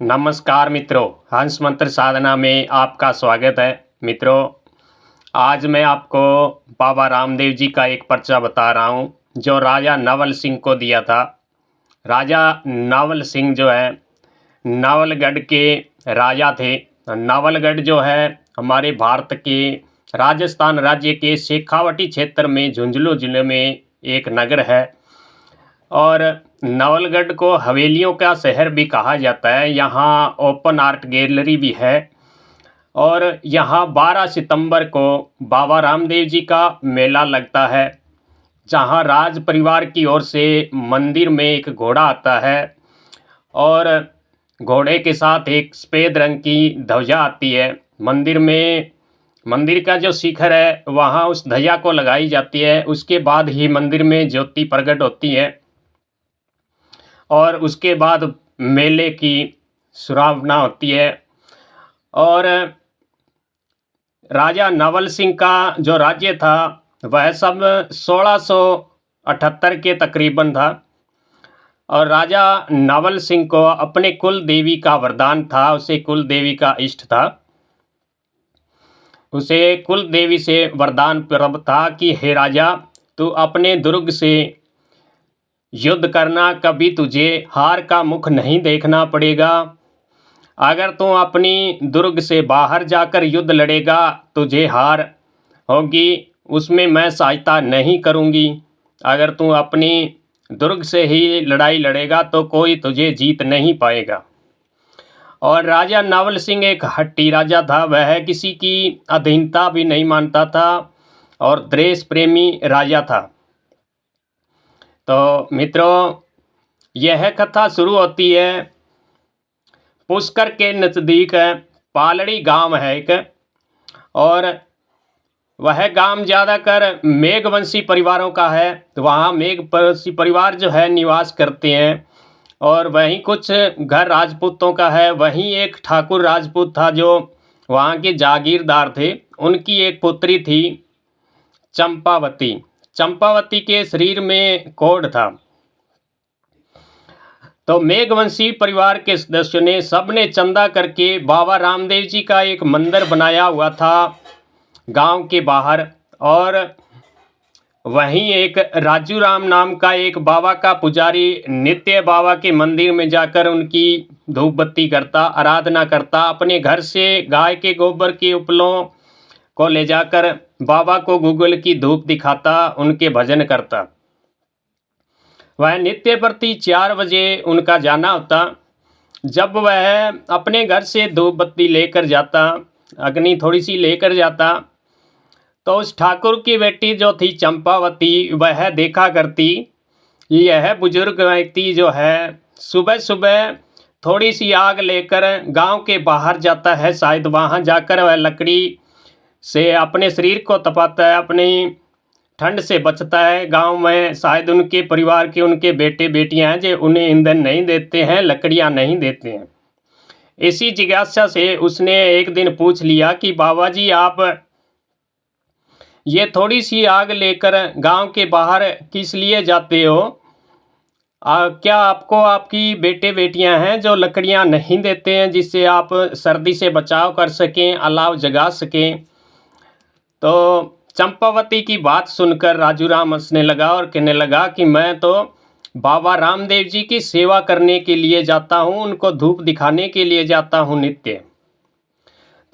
नमस्कार मित्रों, हंस मंत्र साधना में आपका स्वागत है। मित्रों, आज मैं आपको बाबा रामदेव जी का एक पर्चा बता रहा हूँ जो राजा नवल सिंह को दिया था। राजा नवल सिंह जो है नवलगढ़ के राजा थे। नवलगढ़ जो है हमारे भारत के राजस्थान राज्य के शेखावटी क्षेत्र में झुंझुनू जिले में एक नगर है और नवलगढ़ को हवेलियों का शहर भी कहा जाता है। यहाँ ओपन आर्ट गैलरी भी है और यहाँ 12 सितंबर को बाबा रामदेव जी का मेला लगता है, जहाँ राज परिवार की ओर से मंदिर में एक घोड़ा आता है और घोड़े के साथ एक सफ़ेद रंग की ध्वजा आती है। मंदिर का जो शिखर है वहाँ उस ध्वजा को लगाई जाती है। उसके बाद ही मंदिर में ज्योति प्रकट होती है और उसके बाद मेले की शुरुआत होती है। और राजा नवल सिंह का जो राज्य था वह सब 1678 के तकरीबन था और राजा नवल सिंह को अपने कुल देवी का वरदान था। उसे कुल देवी का इष्ट था। उसे कुल देवी से वरदान प्राप्त था कि हे राजा, तू अपने दुर्ग से युद्ध करना, कभी तुझे हार का मुख नहीं देखना पड़ेगा। अगर तू अपनी दुर्ग से बाहर जाकर युद्ध लड़ेगा तुझे हार होगी, उसमें मैं सहायता नहीं करूंगी। अगर तू अपनी दुर्ग से ही लड़ाई लड़ेगा तो कोई तुझे जीत नहीं पाएगा। और राजा नवल सिंह एक हट्टी राजा था। वह किसी की अधीनता भी नहीं मानता था और देश प्रेमी राजा था। तो मित्रों, यह कथा शुरू होती है पुष्कर के नज़दीक पालड़ी गांव है एक, और वह गांव ज़्यादातर मेघवंशी परिवारों का है। वहाँ मेघवंशी परिवार जो है निवास करते हैं और वहीं कुछ घर राजपूतों का है। वहीं एक ठाकुर राजपूत था जो वहाँ के जागीरदार थे। उनकी एक पुत्री थी चंपावती। चंपावती के शरीर में कोढ़ था। तो मेघवंशी परिवार के सदस्यों ने सबने चंदा करके बाबा रामदेव जी का एक मंदिर बनाया हुआ था गांव के बाहर। और वहीं एक राजू राम नाम का एक बाबा का पुजारी नित्य बाबा के मंदिर में जाकर उनकी धूप बत्ती करता, आराधना करता। अपने घर से गाय के गोबर के उपलों को ले जाकर बाबा को गूगल की धूप दिखाता, उनके भजन करता। वह नित्य प्रति 4 बजे उनका जाना होता। जब वह अपने घर से धूप बत्ती लेकर जाता, अग्नि थोड़ी सी लेकर जाता, तो उस ठाकुर की बेटी जो थी चंपावती वह देखा करती यह बुजुर्ग व्यक्ति जो है सुबह सुबह थोड़ी सी आग लेकर गांव के बाहर जाता है। शायद वहां जाकर वह लकड़ी से अपने शरीर को तपाता है, अपनी ठंड से बचता है। गांव में शायद उनके परिवार के उनके बेटे बेटियां हैं जो उन्हें ईंधन नहीं देते हैं, लकड़ियां नहीं देते हैं। इसी जिज्ञासा से उसने एक दिन पूछ लिया कि बाबा जी, आप ये थोड़ी सी आग लेकर गांव के बाहर किस लिए जाते हो? क्या आपको आपकी बेटे बेटियां हैं जो लकड़ियां नहीं देते हैं जिससे आप सर्दी से बचाव कर सकें, अलाव जगा सकें? तो चंपावती की बात सुनकर राजू राम हंसने लगा और कहने लगा कि मैं तो बाबा रामदेव जी की सेवा करने के लिए जाता हूँ, उनको धूप दिखाने के लिए जाता हूँ नित्य।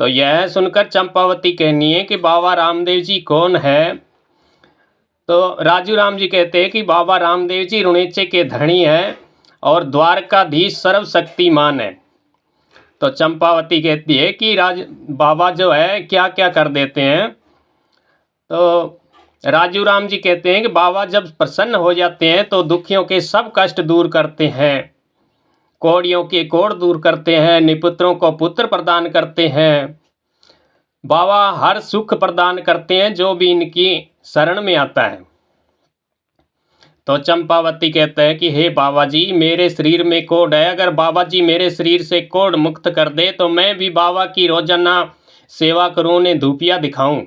तो यह सुनकर चंपावती कहनी है कि बाबा रामदेव जी कौन है? तो राजू राम जी कहते हैं कि बाबा रामदेव जी रुणेचे के धनी हैं और द्वारकाधीश सर्वशक्तिमान है। तो चंपावती कहती है कि बाबा जो है क्या क्या कर देते हैं? तो राजू राम जी कहते हैं कि बाबा जब प्रसन्न हो जाते हैं तो दुखियों के सब कष्ट दूर करते हैं, कोढ़ियों के कोढ़ दूर करते हैं, निपुत्रों को पुत्र प्रदान करते हैं। बाबा हर सुख प्रदान करते हैं जो भी इनकी शरण में आता है। तो चंपावती कहते हैं कि हे बाबा जी, मेरे शरीर में कोढ़ है। अगर बाबा जी मेरे शरीर से कोढ़ मुक्त कर दे तो मैं भी बाबा की रोजाना सेवा करूं, उन्हें धूपिया दिखाऊं।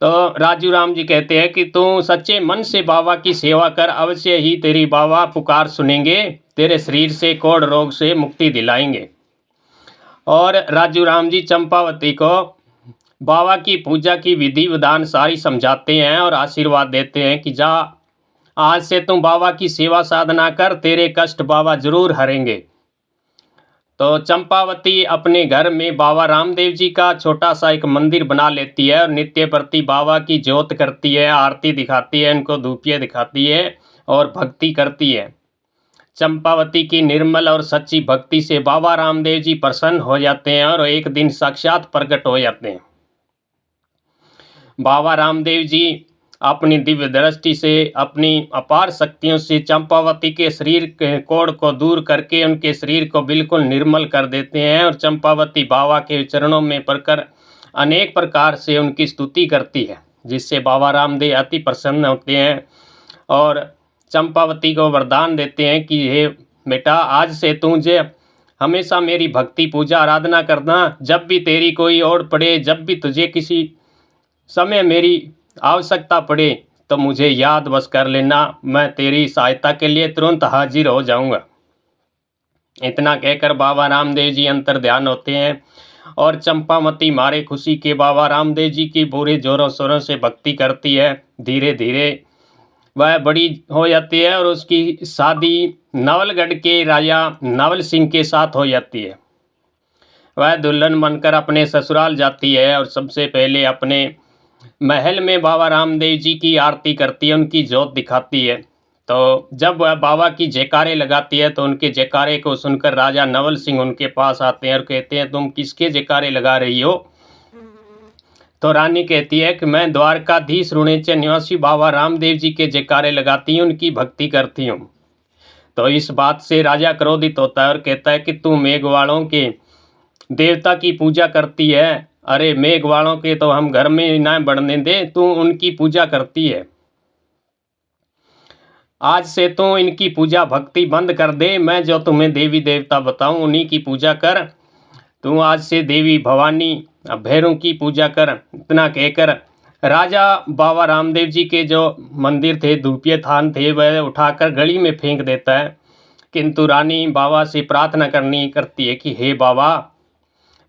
तो राजू राम जी कहते हैं कि तू सच्चे मन से बाबा की सेवा कर, अवश्य ही तेरी बाबा पुकार सुनेंगे, तेरे शरीर से कोढ़ रोग से मुक्ति दिलाएंगे। और राजू राम जी चंपावती को बाबा की पूजा की विधि विधान सारी समझाते हैं और आशीर्वाद देते हैं कि जा, आज से तुम बाबा की सेवा साधना कर, तेरे कष्ट बाबा जरूर हरेंगे। तो चंपावती अपने घर में बाबा रामदेव जी का छोटा सा एक मंदिर बना लेती है और नित्य प्रति बाबा की ज्योत करती है, आरती दिखाती है, इनको धूपियाँ दिखाती है और भक्ति करती है। चंपावती की निर्मल और सच्ची भक्ति से बाबा रामदेव जी प्रसन्न हो जाते हैं और एक दिन साक्षात प्रकट हो जाते हैं। बाबा रामदेव जी अपनी दिव्य दृष्टि से, अपनी अपार शक्तियों से चंपावती के शरीर के कोढ़ को दूर करके उनके शरीर को बिल्कुल निर्मल कर देते हैं। और चंपावती बाबा के चरणों में पड़कर अनेक प्रकार से उनकी स्तुति करती है, जिससे बाबा रामदेव अति प्रसन्न होते हैं और चंपावती को वरदान देते हैं कि हे बेटा, आज से तुझे हमेशा मेरी भक्ति पूजा आराधना करना। जब भी तेरी कोई ओर पड़े, जब भी तुझे किसी समय मेरी आवश्यकता पड़े तो मुझे याद बस कर लेना, मैं तेरी सहायता के लिए तुरंत हाजिर हो जाऊंगा। इतना कहकर बाबा रामदेव जी अंतर ध्यान होते हैं और चंपावती मारे खुशी के बाबा रामदेव जी की पूरे जोरों शोरों से भक्ति करती है। धीरे धीरे वह बड़ी हो जाती है और उसकी शादी नवलगढ़ के राजा नवल सिंह के साथ हो जाती है। वह दुल्हन बनकर अपने ससुराल जाती है और सबसे पहले अपने महल में बाबा रामदेव जी की आरती करती है, उनकी जोत दिखाती है। तो जब वह बाबा की जयकारे लगाती है तो उनके जयकारे को सुनकर राजा नवल सिंह उनके पास आते हैं और कहते हैं, तुम किसके जयकारे लगा रही हो? तो रानी कहती है कि मैं द्वारकाधीश रुणेचर निवासी बाबा रामदेव जी के जयकारे लगाती हूँ, उनकी भक्ति करती हूँ। तो इस बात से राजा क्रोधित होता है और कहता है कि तू मेघवालों के देवता की पूजा करती है। अरे मेघवालों के तो हम घर में ना बढ़ने दे, तू उनकी पूजा करती है। आज से तू इनकी पूजा भक्ति बंद कर दे, मैं जो तुम्हें देवी देवता बताऊं उन्हीं की पूजा कर। तू आज से देवी भवानी भैरों की पूजा कर। इतना कहकर राजा बाबा रामदेव जी के जो मंदिर थे, धूपिया थान थे, वह उठाकर गली में फेंक देता है। किंतु रानी बाबा से प्रार्थना करती है कि हे बाबा,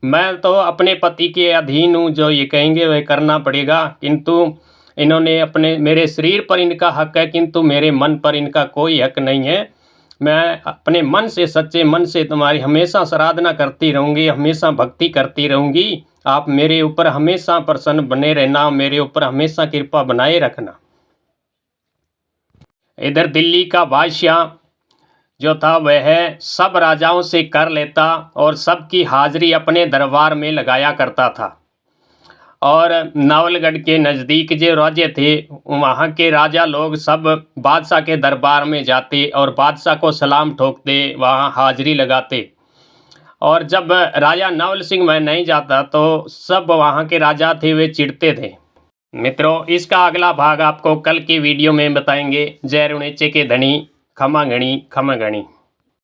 मैं तो अपने पति के अधीन हूँ, जो ये कहेंगे वह करना पड़ेगा। किंतु इन्होंने मेरे शरीर पर इनका हक है, किंतु मेरे मन पर इनका कोई हक नहीं है। मैं अपने मन से, सच्चे मन से तुम्हारी हमेशा आराधना करती रहूँगी, हमेशा भक्ति करती रहूँगी। आप मेरे ऊपर हमेशा प्रसन्न बने रहना, मेरे ऊपर हमेशा कृपा बनाए रखना। इधर दिल्ली का बादशाह जो था वह सब राजाओं से कर लेता और सबकी हाजिरी अपने दरबार में लगाया करता था। और नवलगढ़ के नज़दीक जो राज्य थे, वहाँ के राजा लोग सब बादशाह के दरबार में जाते और बादशाह को सलाम ठोकते, वहाँ हाजिरी लगाते। और जब राजा नवल सिंह वह नहीं जाता तो सब वहाँ के राजा थे वे चिढ़ते थे। मित्रों, इसका अगला भाग आपको कल की वीडियो में बताएंगे। जय रुणेचे के धनी, खमा गणी खमा गणी।